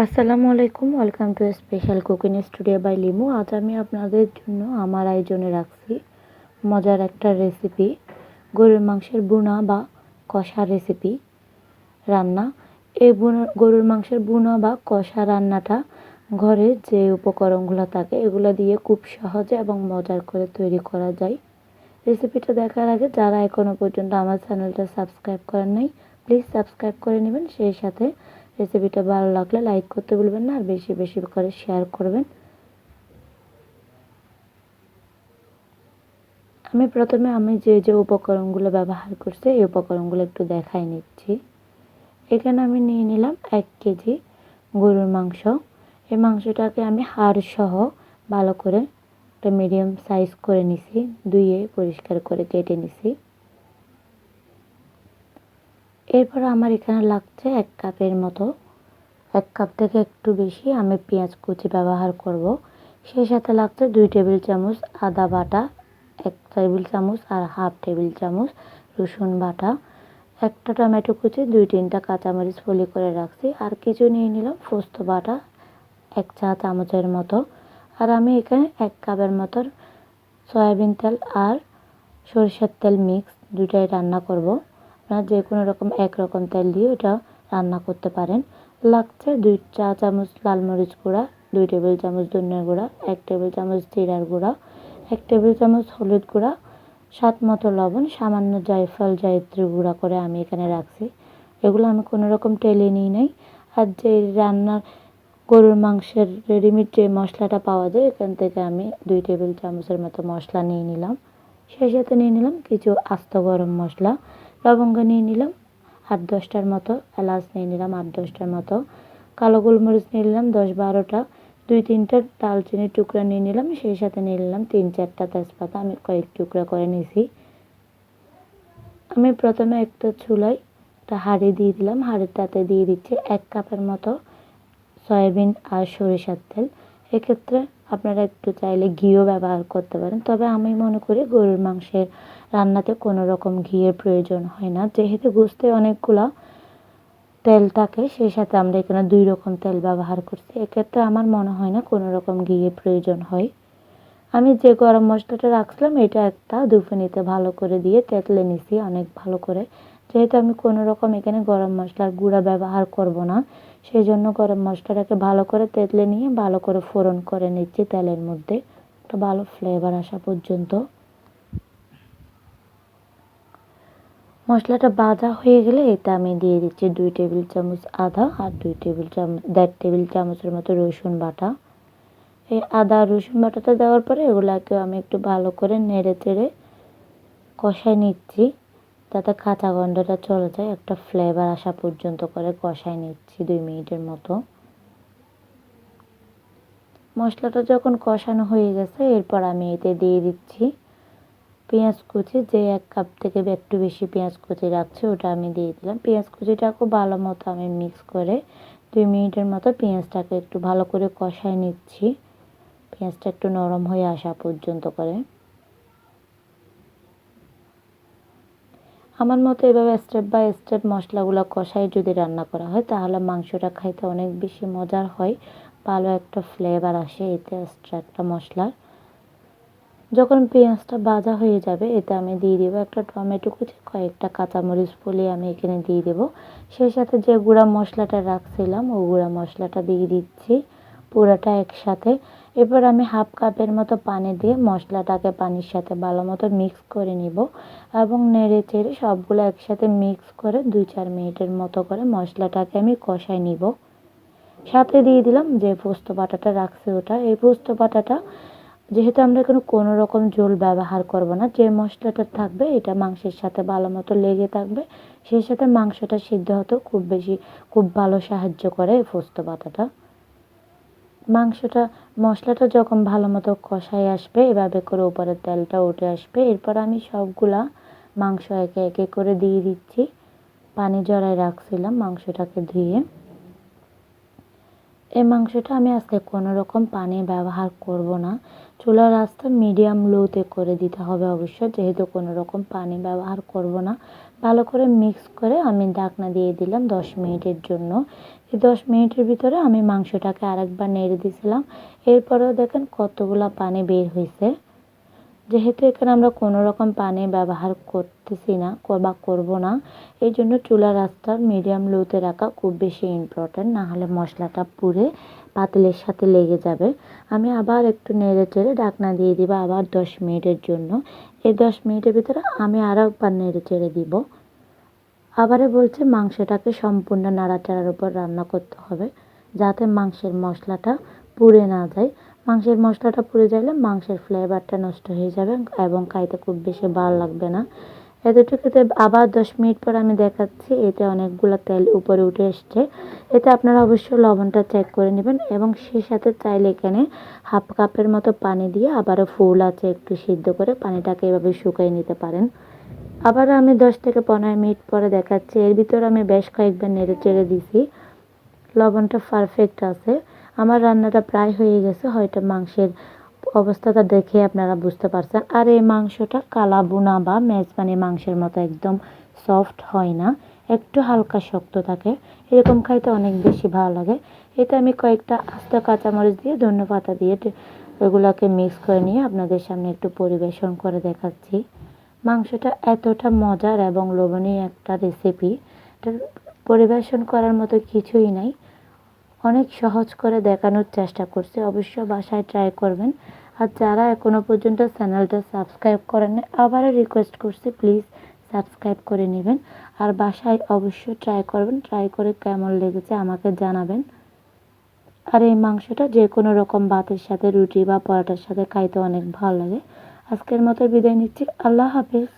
আসসালামু আলাইকুম, welcome to special cooking studio by Limu. আজ আমি আপনাদের জন্য আমার আয়োজনে রাখছি মজার একটা রেসিপি, গরুর মাংসের বুনা বা কষা রেসিপি রান্না। এই গরুর মাংসের বুনা বা কষা রান্নাটা ঘরে যে উপকরণগুলো থাকে এগুলো দিয়ে খুব সহজে এবং মজার করে তৈরি করা যায়। রেসিপিটা দেখার আগে যারা এখনও পর্যন্ত আমার চ্যানেলটা সাবস্ক্রাইব করেন নাই, প্লিজ সাবস্ক্রাইব করে নেবেন। সেই সাথে রেসিপিটা ভালো লাগলে লাইক করতে ভুলবেন না, আর বেশি বেশি করে শেয়ার করবেন। প্রথমে আমি যে উপকরণগুলো ব্যবহার করছি এই উপকরণগুলো একটু দেখাই নিচ্ছি। এখানে আমি নিয়ে নিলাম 1 কেজি গরুর মাংস। এই মাংসটাকে আমি হাড় সহ ভালো করে একটা মিডিয়াম সাইজ করে নিছি, ধুয়ে পরিষ্কার করে কেটে নিছি। এরপর আমার এখানে লাগছে 1 কাপের মতো, 1 কাপ থেকে একটু বেশি আমি পেঁয়াজ কুচি ব্যবহার করব। সেই সাথে লাগছে 2 টেবিল চামচ আদা বাটা, 1 টেবিল চামচ আর হাফ টেবিল চামচ রসুন বাটা, একটা টমেটো কুচি, 2-3টা কাঁচামরিচ ফলি করে রাখছি। আর কিছু নিয়ে নিলাম পোস্ত বাটা 1 চা চামচের মতো। আর আমি এখানে 1 কাপের মতো সয়াবিন তেল আর সরিষার তেল মিক্স দুটাই রান্না করব। আপনারা যে কোনো রকম একরকম তেল দিয়ে এটা রান্না করতে পারেন। লাগছে 2 চা চামচ লাল মরিচ গুঁড়া, 2 টেবিল চামচ ধনিয়া গুঁড়া, 1 টেবিল চামচ জিরার গুঁড়া, 1 টেবিল চামচ হলুদ গুঁড়া, স্বাদ মতো লবণ, সামান্য জায়ফল জায়িত্রী গুঁড়া করে আমি এখানে রাখছি। এগুলো আমি কোনো রকম টেলে নিই নাই। আর যে রান্নার গরুর মাংসের রেডিমেড যে মশলাটা পাওয়া যায় এখান থেকে আমি 2 টেবিল চামচের মতো মশলা নিয়ে নিলাম। সেই সাথে নিয়ে নিলাম কিছু আস্ত গরম মশলা, লবঙ্গ নিয়ে নিলাম 8-10টার মতো, এলাচ নিয়ে নিলাম 8-10টার মতো, কালো গোলমরিচ নিয়ে নিলাম 10-12টা, 2-3টা দারচিনির টুকরা নিয়ে নিলাম। সেই সাথে নিয়ে নিলাম 3-4টা তেজপাতা আমি কয়েক টুকরা করে নিয়েছি। আমি প্রথমে একটা চুলায় একটা হাঁড়ি দিয়ে দিলাম, হাঁড়িটাতে দিয়ে দিচ্ছি 1 কাপের মতো সয়াবিন আর সরিষার তেল। এক্ষেত্রে আপনারা একটু চাইলে ঘিও ব্যবহার করতে পারেন, তবে আমি মনে করি গরুর মাংসের রান্নাতে কোনো রকম ঘিয়ের প্রয়োজন হয় না, যেহেতু গোশতে অনেকগুলা তেল থাকে। সেই সাথে আমরা এখানে 2 রকম তেল ব্যবহার করছি, এক্ষেত্রে আমার মনে হয় না কোনো রকম ঘিয়ের প্রয়োজন হয়। আমি যে গরম মশলাটা রাখছিলাম এটা একটা দুফুনিতে ভালো করে দিয়ে তেঁতলে নিছি অনেক ভালো করে। যেহেতু আমি কোনো রকম এখানে গরম মশলার গুঁড়া ব্যবহার করব না, সেই জন্য গরম মশলাটাকে ভালো করে তেঁতলে নিয়ে ভালো করে ফোড়ন করে নিচ্ছি তেলের মধ্যে, একটা ভালো ফ্লেভার আসা পর্যন্ত। মশলাটা ভাজা হয়ে গেলে এটা আমি দিয়ে দিচ্ছি 2 টেবিল চামচ আদা আর 1.5 টেবিল চামচের মতো রসুন বাটা। এই আদা রসুন বাটাটা দেওয়ার পরে এগুলাকে আমি একটু ভালো করে নেড়ে চেড়ে কষাই নিচ্ছি, যাতে কাঁচা গন্ধটা চলে যায়, একটা ফ্লেভার আসা পর্যন্ত করে কষাই নিচ্ছি 2 মিনিটের মতো। মশলাটা যখন কষানো হয়ে গেছে এরপর আমি এতে দিয়ে দিচ্ছি পেঁয়াজ কুচি, যে 1 কাপ থেকে একটু বেশি পেঁয়াজ কুচি রাখছি ওটা আমি দিয়ে দিলাম। পেঁয়াজ কুচিটাকে ভালো মতো আমি মিক্স করে 2 মিনিটের মতো পেঁয়াজটাকে একটু ভালো করে কষাই নিচ্ছি, পেঁয়াজটা একটু নরম হয়ে আসা পর্যন্ত করে। আমার মতো এভাবে স্টেপ বাই স্টেপ মশলাগুলো কষাই যদি রান্না করা হয় তাহলে মাংসটা খাইতে অনেক বেশি মজার হয়, ভালো একটা ফ্লেভার আসে এতে এক্সট্রা একটা মশলার। যখন পেঁয়াজটা ভাজা হয়ে যাবে এতে আমি দিয়ে দেবো একটা টমেটো কুচি, কয়েকটা কাঁচামরিচ ফলিয়ে আমি এখানে দিয়ে দেবো। সেই সাথে যে গুঁড়া মশলাটা রাখছিলাম ওই গুঁড়া মশলাটা দিয়ে দিচ্ছি পুরোটা একসাথে। এরপর আমি হাফ কাপের মতো পানি দিয়ে মশলাটাকে পানির সাথে ভালো মতো মিক্স করে নিব এবং নেড়ে চেড়ে সবগুলো একসাথে মিক্স করে 2-4 মিনিটের মতো করে মশলাটাকে আমি কষাই নিব। সাথে দিয়ে দিলাম যে পোস্ত বাটাটা রাখছি ওটা। এই পোস্ত বাটাটা যেহেতু আমরা এখানে কোনো রকম ঝোল ব্যবহার করব না, যে মশলাটা থাকবে এটা মাংসের সাথে ভালো মতো লেগে থাকবে, সেই সাথে মাংসটা সিদ্ধ হতেও খুব ভালো সাহায্য করে এই পোস্ত বাটাটা। মশলাটা যখন ভালো মতো কষাই আসবে এভাবে করে উপরে তেলটা উঠে আসবে, এরপর আমি সবগুলা মাংস একে একে করে দিয়ে দিচ্ছি। পানি ঝরায় রাখছিলাম মাংসটাকে ধুয়ে। এই মাংসটা আমি আজকে কোনো রকম পানি ব্যবহার করব না, চুলার আঁচটা মিডিয়াম লোতে করে দিতে হবে অবশ্য, যেহেতু কোনো রকম পানি ব্যবহার করব না। ভালো করে মিক্স করে আমি ঢাকনা দিয়ে দিলাম 10 মিনিটের জন্য। এই 10 মিনিটের ভিতরে আমি মাংসটাকে আরেকবার নেড়ে দিয়েছিলাম। এরপরেও দেখেন কতগুলা পানি বের হয়েছে। যেহেতু এখানে আমরা কোনো রকম পানি ব্যবহার করতেছি না বা করব না, এই জন্য চুলার আঁচটা মিডিয়াম লোতে রাখা খুব বেশি ইম্পর্টেন্ট, না হলে মশলাটা পুড়ে পাতিলের সাথে লেগে যাবে। আমি আবার একটু নেড়ে চেড়ে ঢাকনা দিয়ে দিব আবার 10 মিনিটের জন্য। এই 10 মিনিটের ভিতরে আমি আরও একবার নেড়ে চেড়ে দিব। আবারও বলছি, মাংসটাকে সম্পূর্ণ নাড়াচাড়ার উপর রান্না করতে হবে, যাতে মাংসের মশলাটা পুড়ে না যায়। মাংসের মশলাটা পুড়ে গেলে মাংসের ফ্লেভারটা নষ্ট হয়ে যাবে এবং খাইতে খুব বেশি ভালো লাগবে না। এতটুকুতে আবার 10 মিনিট পর আমি দেখাচ্ছি, এতে অনেকগুলো তেল উপরে উঠে এসছে। এতে আপনারা অবশ্যই লবণটা চেক করে নেবেন এবং সেই সাথে চাইলে এখানে হাফ কাপের মতো পানি দিয়ে আবারও ফুল আছে একটু সিদ্ধ করে পানিটাকে এভাবে শুকিয়ে নিতে পারেন। আবার আমি 10 থেকে 15 মিনিট পরে দেখাচ্ছি। এর ভিতরে আমি বেশ কয়েকবার নেড়ে চেড়ে দিছি। লবণটা পারফেক্ট আছে। আমার রান্নাটা প্রায় হয়ে গেছে। হয়তো মাংসের অবস্থাটা দেখে আপনারা বুঝতে পারছেন। আর এই মাংসটা কালা ভুনা বা মেজবানি মাংসের মতো একদম সফট হয় না, একটু হালকা শক্ত থাকে। এরকম খাইতে অনেক বেশি ভালো লাগে। এতে আমি কয়েকটা আস্ত কাঁচামরিচ দিয়ে ধনে পাতা দিয়ে এগুলাকে মিক্স করে নিয়ে আপনাদের সামনে একটু পরিবেশন করে দেখাচ্ছি। মাংসটা এতটা মজার এবং লোভনীয় একটা রেসিপি, এটা পরিবেশন করার মতো কিছুই নাই। অনেক সহজ করে দেখানোর চেষ্টা করছি, অবশ্য বাসায় ট্রাই করবেন। আর যারা এখনও পর্যন্ত চ্যানেলটা সাবস্ক্রাইব করেন না, আবারও রিকোয়েস্ট করছি প্লিজ সাবস্ক্রাইব করে নেবেন। আর বাসায় অবশ্যই ট্রাই করবেন, ট্রাই করে কেমন লেগেছে আমাকে জানাবেন। আর এই মাংসটা যে কোনো রকম ভাতের সাথে, রুটি বা পরোটার সাথে খাইতে অনেক ভালো লাগে। আজকের মতো বিদায় নিচ্ছি। আল্লাহ হাফেজ।